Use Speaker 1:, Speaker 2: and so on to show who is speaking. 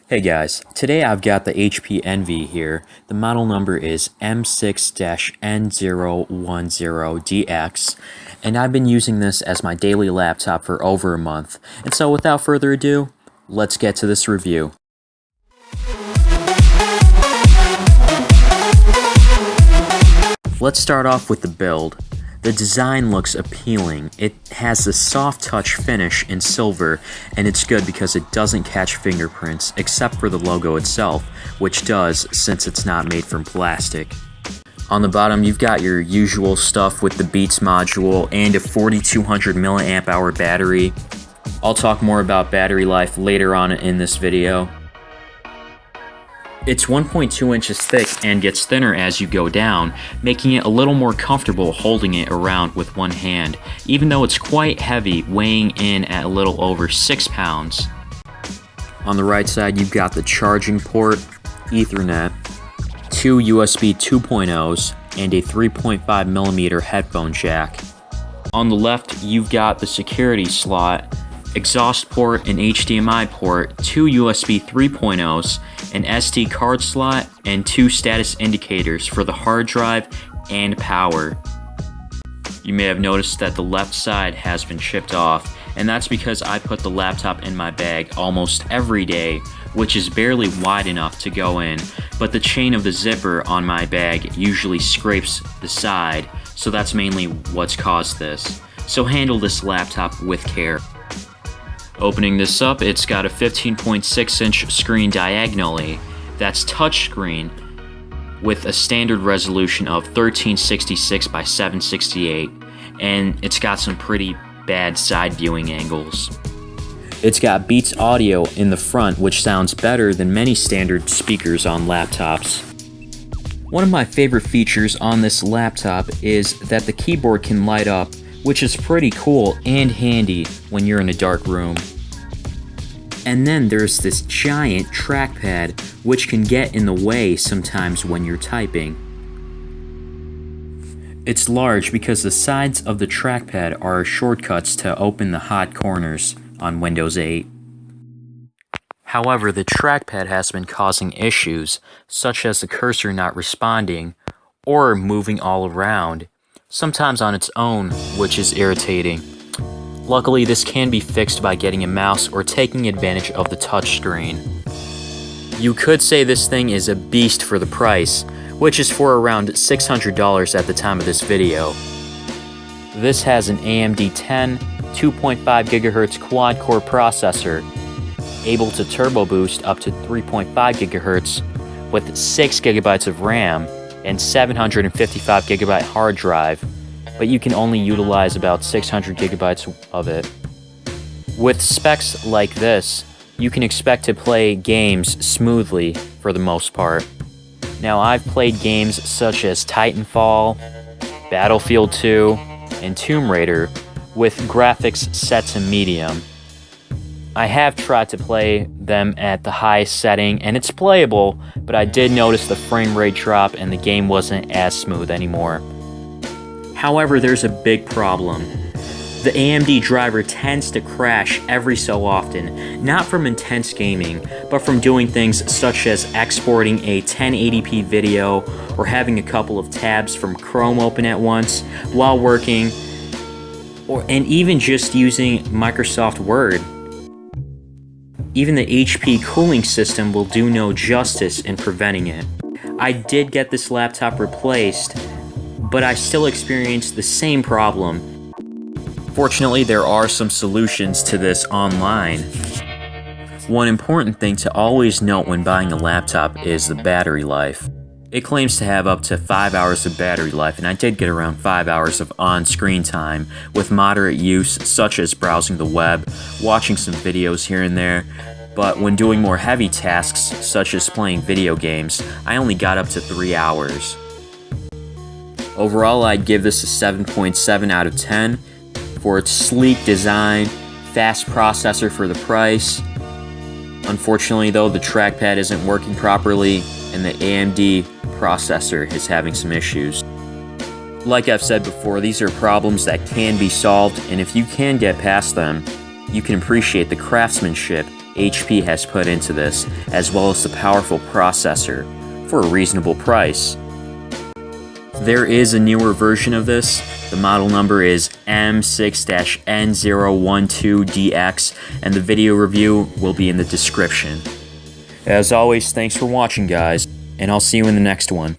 Speaker 1: Hey guys, today I've got the HP Envy here. The model number is M6-N010DX, and I've been using this as my daily laptop for over a month. And so without further ado, let's get to this review. Let's start off with the build. The design looks appealing. It has a soft touch finish in silver, and it's good because it doesn't catch fingerprints, except for the logo itself, which does since it's not made from plastic. On the bottom, you've got your usual stuff with the Beats module and a 4200 mAh battery. I'll talk more about battery life later on in this video. It's 1.2 inches thick and gets thinner as you go down, making it a little more comfortable holding it around with one hand, even though it's quite heavy, weighing in at a little over 6 pounds. On the right side, you've got the charging port, Ethernet, 2 USB 2.0s, and a 3.5mm headphone jack. On the left, you've got the security slot, exhaust port, an HDMI port, 2 USB 3.0s, an SD card slot, and 2 status indicators for the hard drive and power. You may have noticed that the left side has been chipped off, and that's because I put the laptop in my bag almost every day, which is barely wide enough to go in, but the chain of the zipper on my bag usually scrapes the side, so that's mainly what's caused this. So handle this laptop with care. Opening this up, it's got a 15.6-inch screen diagonally. That's touchscreen with a standard resolution of 1366 by 768, and it's got some pretty bad side viewing angles. It's got Beats audio in the front, which sounds better than many standard speakers on laptops. One of my favorite features on this laptop is that the keyboard can light up, which is pretty cool and handy when you're in a dark room. And then there's this giant trackpad, which can get in the way sometimes when you're typing. It's large because the sides of the trackpad are shortcuts to open the hot corners on Windows 8. However, the trackpad has been causing issues, such as the cursor not responding or moving all around, sometimes on its own, which is irritating. Luckily, this can be fixed by getting a mouse or taking advantage of the touchscreen. You could say this thing is a beast for the price, which is for around $600 at the time of this video. This has an AMD 2.5 GHz quad-core processor, able to turbo boost up to 3.5 GHz with 6 GB of RAM and 755 GB hard drive, but you can only utilize about 600 GB of it. With specs like this, you can expect to play games smoothly for the most part. Now, I've played games such as Titanfall, Battlefield 2, and Tomb Raider with graphics set to medium. I have tried to play them at the highest setting, and it's playable, but I did notice the frame rate drop and the game wasn't as smooth anymore. However, there's a big problem. The AMD driver tends to crash every so often, not from intense gaming, but from doing things such as exporting a 1080p video or having a couple of tabs from Chrome open at once while working, and even just using Microsoft Word. Even the HP cooling system will do no justice in preventing it. I did get this laptop replaced, but I still experienced the same problem. Fortunately, there are some solutions to this online. One important thing to always note when buying a laptop is the battery life. It claims to have up to 5 hours of battery life, and I did get around 5 hours of on-screen time with moderate use, such as browsing the web, watching some videos here and there. But when doing more heavy tasks, such as playing video games, I only got up to 3 hours. Overall, I'd give this a 7.7 out of 10 for its sleek design, fast processor for the price. Unfortunately though, the trackpad isn't working properly, and the AMD processor is having some issues. Like I've said before, these are problems that can be solved, and if you can get past them, you can appreciate the craftsmanship HP has put into this, as well as the powerful processor, for a reasonable price. There is a newer version of this. The model number is M6-N012DX, and the video review will be in the description. As always, thanks for watching, guys, and I'll see you in the next one.